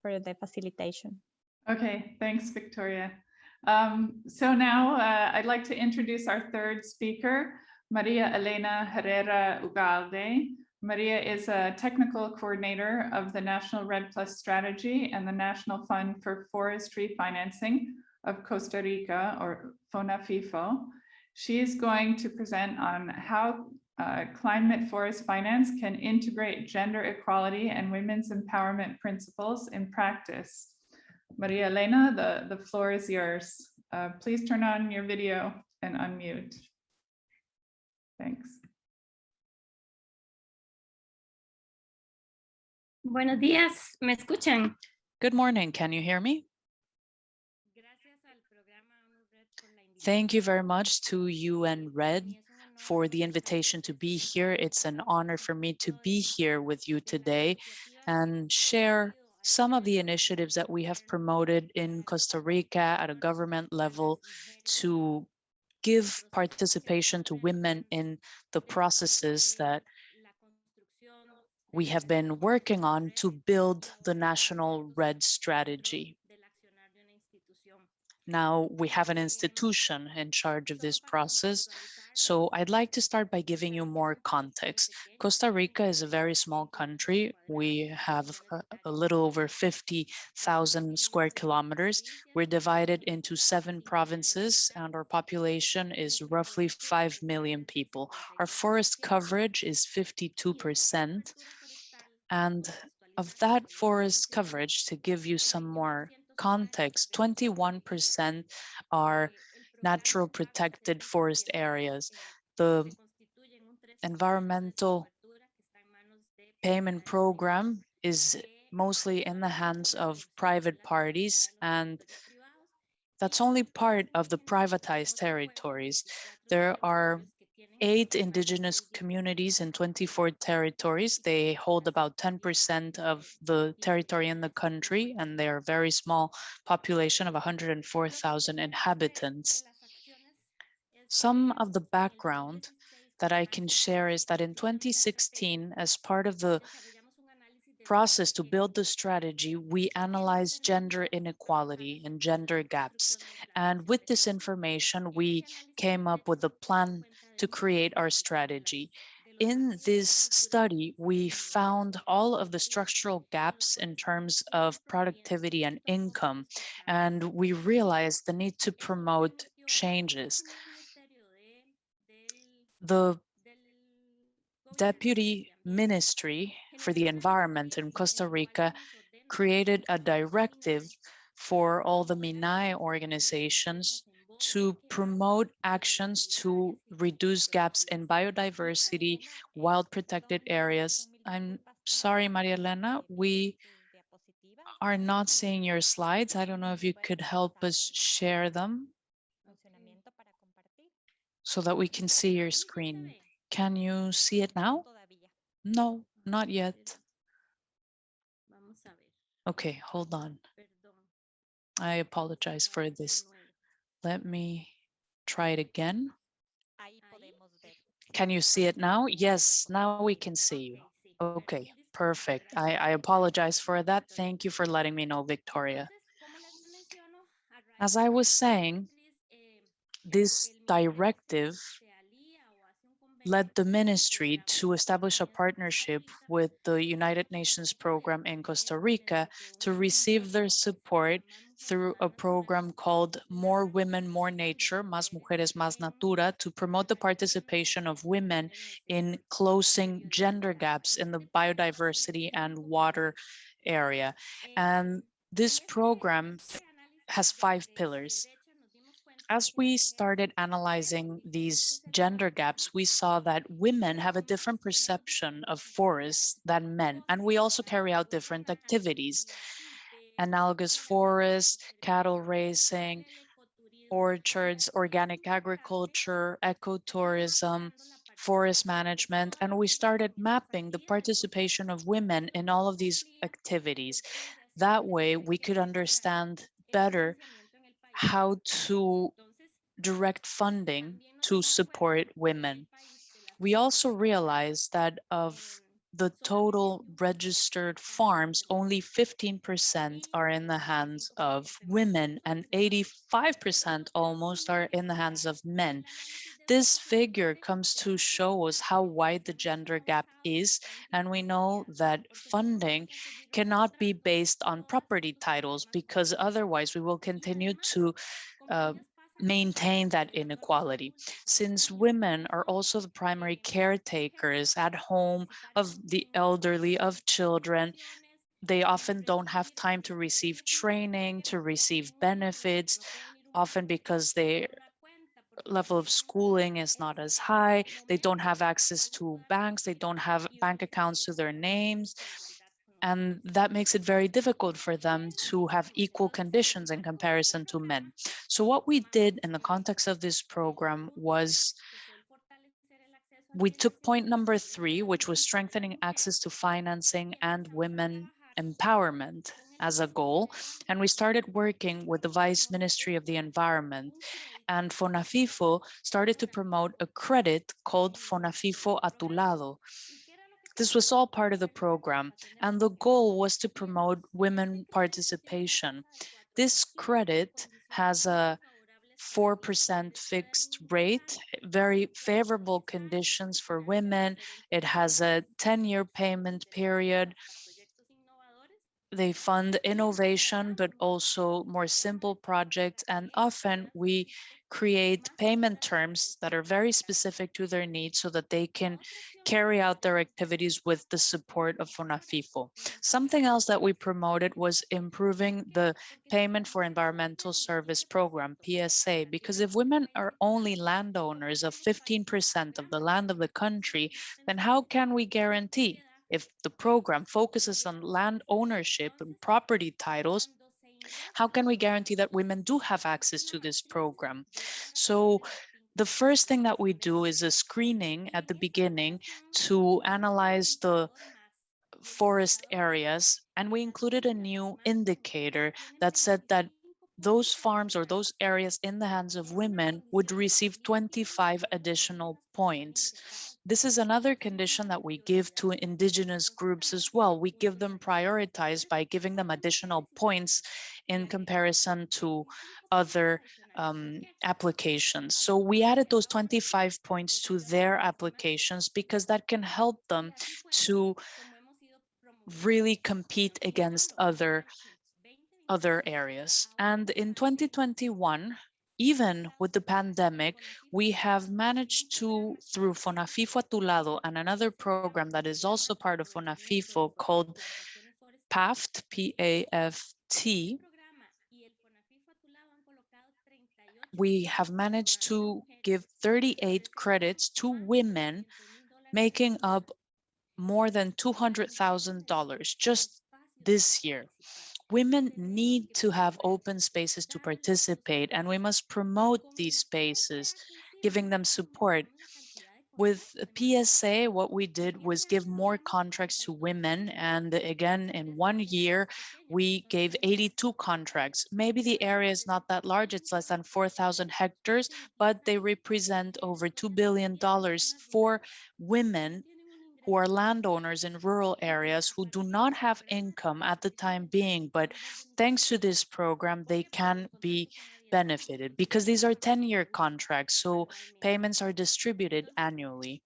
for the facilitation. Okay, thanks, Victoria. So now I'd like to introduce our third speaker, Maria Elena Herrera Ugalde. Maria is a technical coordinator of the National REDD Plus strategy and the National Fund for Forestry Financing of Costa Rica, or FONAFIFO. She is going to present on how climate forest finance can integrate gender equality and women's empowerment principles in practice. Maria Elena, the floor is yours. Please turn on your video and unmute. Thanks. Buenos días, ¿me escuchan? Good morning, can you hear me? Thank you very much to UN REDD for the invitation to be here. It's an honor for me to be here with you today and share some of the initiatives that we have promoted in Costa Rica at a government level to give participation to women in the processes that we have been working on to build the national REDD strategy. Now we have an institution in charge of this process. So I'd like to start by giving you more context. Costa Rica is a very small country. We have a little over 50,000 square kilometers. We're divided into 7 provinces and our population is roughly 5 million people. Our forest coverage is 52%. And of that forest coverage, to give you some more context, 21% are natural protected forest areas. The environmental payment program is mostly in the hands of private parties, and that's only part of the privatized territories. There are 8 indigenous communities in 24 territories. They hold about 10% of the territory in the country, and they're a very small population of 104,000 inhabitants. Some of the background that I can share is that in 2016, as part of the process to build the strategy, we analyzed gender inequality and gender gaps. And with this information, we came up with a plan to create our strategy. In this study, we found all of the structural gaps in terms of productivity and income, and we realized the need to promote changes. The Deputy Ministry for the Environment in Costa Rica created a directive for all the MINAE organizations to promote actions to reduce gaps in biodiversity, wild protected areas. I'm sorry, Maria Elena, we are not seeing your slides. I don't know if you could help us share them so that we can see your screen. Can you see it now? No, not yet. Okay, hold on. I apologize for this. Let me try it again. Can you see it now? Yes, now we can see you. Okay, perfect. I apologize for that. Thank you for letting me know, Victoria. As I was saying, this directive led the ministry to establish a partnership with the United Nations program in Costa Rica to receive their support through a program called More Women, More Nature, Más Mujeres, Más Natura, to promote the participation of women in closing gender gaps in the biodiversity and water area. And this program has 5 pillars. As we started analyzing these gender gaps, we saw that women have a different perception of forests than men, and we also carry out different activities. Analogous forests, cattle raising, orchards, organic agriculture, ecotourism, forest management, and we started mapping the participation of women in all of these activities. That way, we could understand better how to direct funding to support women. We also realized that of the total registered farms, only 15% are in the hands of women and 85% almost are in the hands of men. This figure comes to show us how wide the gender gap is, and we know that funding cannot be based on property titles because otherwise we will continue to uh, maintain that inequality. Since women are also the primary caretakers at home of the elderly, of children, they often don't have time to receive training, to receive benefits, often because their level of schooling is not as high. They don't have access to banks. They don't have bank accounts to their names. And that makes it very difficult for them to have equal conditions in comparison to men. So what we did in the context of this program was we took point number 3, which was strengthening access to financing and women empowerment as a goal. And we started working with the Vice Ministry of the Environment. And FONAFIFO started to promote a credit called FONAFIFO a tu lado. This was all part of the program, and the goal was to promote women participation. This credit has a 4% fixed rate, very favorable conditions for women. It has a 10-year payment period. They fund innovation, but also more simple projects. And often we create payment terms that are very specific to their needs so that they can carry out their activities with the support of FONAFIFO. Something else that we promoted was improving the payment for environmental service program, PSA, because if women are only landowners of 15% of the land of the country, then how can we guarantee, if the program focuses on land ownership and property titles, how can we guarantee that women do have access to this program? So the first thing that we do is a screening at the beginning to analyze the forest areas, and we included a new indicator that said that those farms or those areas in the hands of women would receive 25 additional points. This is another condition that we give to indigenous groups as well. We give them prioritized by giving them additional points in comparison to other applications. So we added those 25 points to their applications because that can help them to really compete against other areas. And in 2021, even with the pandemic, we have managed to, through FONAFIFO a tu lado and another program that is also part of FONAFIFO called PAFT, P-A-F-T, we have managed to give 38 credits to women, making up more than $200,000 just this year. Women need to have open spaces to participate, and we must promote these spaces, giving them support. With PSA, what we did was give more contracts to women. And again, in 1 year, we gave 82 contracts. Maybe the area is not that large, it's less than 4,000 hectares, but they represent over $2 billion for women who are landowners in rural areas who do not have income at the time being, but thanks to this program, they can be benefited because these are 10-year contracts, so payments are distributed annually.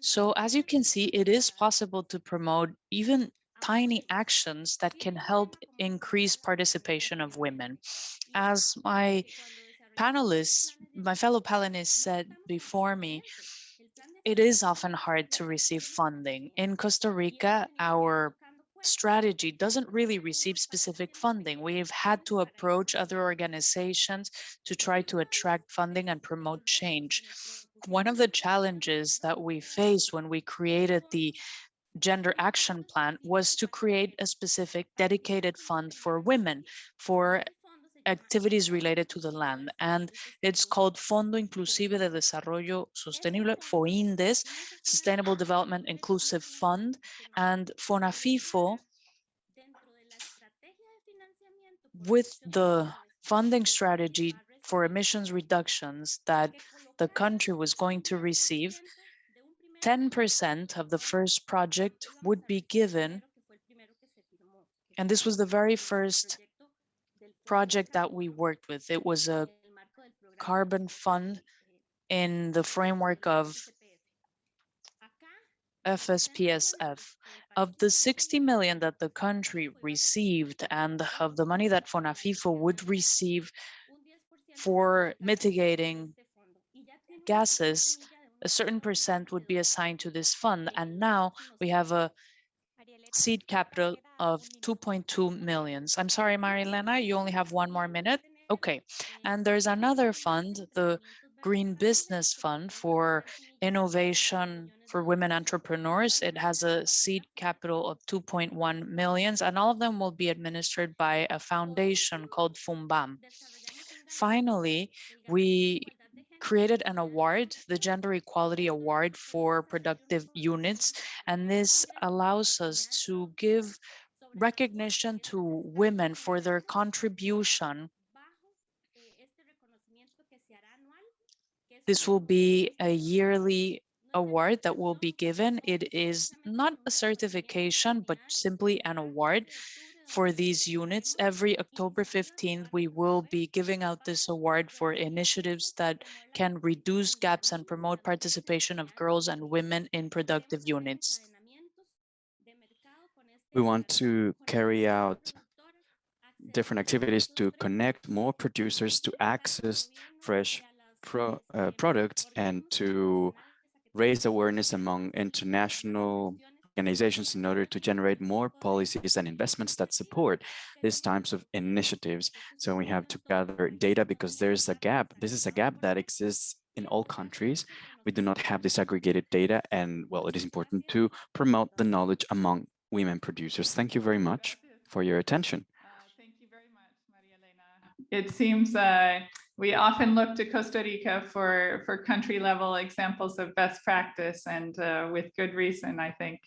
So as you can see, it is possible to promote even tiny actions that can help increase participation of women. As my fellow panelists said before me, it is often hard to receive funding. In Costa Rica, our strategy doesn't really receive specific funding. We've had to approach other organizations to try to attract funding and promote change. One of the challenges that we faced when we created the Gender Action Plan was to create a specific dedicated fund for women, for activities related to the land, and it's called Fondo Inclusive de Desarrollo Sostenible, FOINDES, Sustainable Development Inclusive Fund. And FONAFIFO, with the funding strategy for emissions reductions that the country was going to receive, 10% of the first project would be given, and this was the very first project that we worked with. It was a carbon fund in the framework of FSPSF. Of the 60 million that the country received and of the money that FONAFIFO would receive for mitigating gases, a certain percent would be assigned to this fund. And now we have a seed capital of 2.2 millions. I'm sorry, Elena, you only have 1 more minute. Okay, and there's another fund, the Green Business Fund for Innovation for Women Entrepreneurs. It has a seed capital of 2.1 millions, and all of them will be administered by a foundation called FUMBAM. Finally, we created an award, the Gender Equality Award for Productive Units, and this allows us to give recognition to women for their contribution. This will be a yearly award that will be given. It is not a certification, but simply an award for these units. Every October 15th, we will be giving out this award for initiatives that can reduce gaps and promote participation of girls and women in productive units. We want to carry out different activities to connect more producers to access fresh products and to raise awareness among international organizations in order to generate more policies and investments that support these types of initiatives. So we have to gather data because there's a gap. This is a gap that exists in all countries. We do not have disaggregated data, and well, it is important to promote the knowledge among women producers. Thank you very much for your attention. Thank you very much, Maria Elena. It seems we often look to Costa Rica for country level examples of best practice, and with good reason, I think.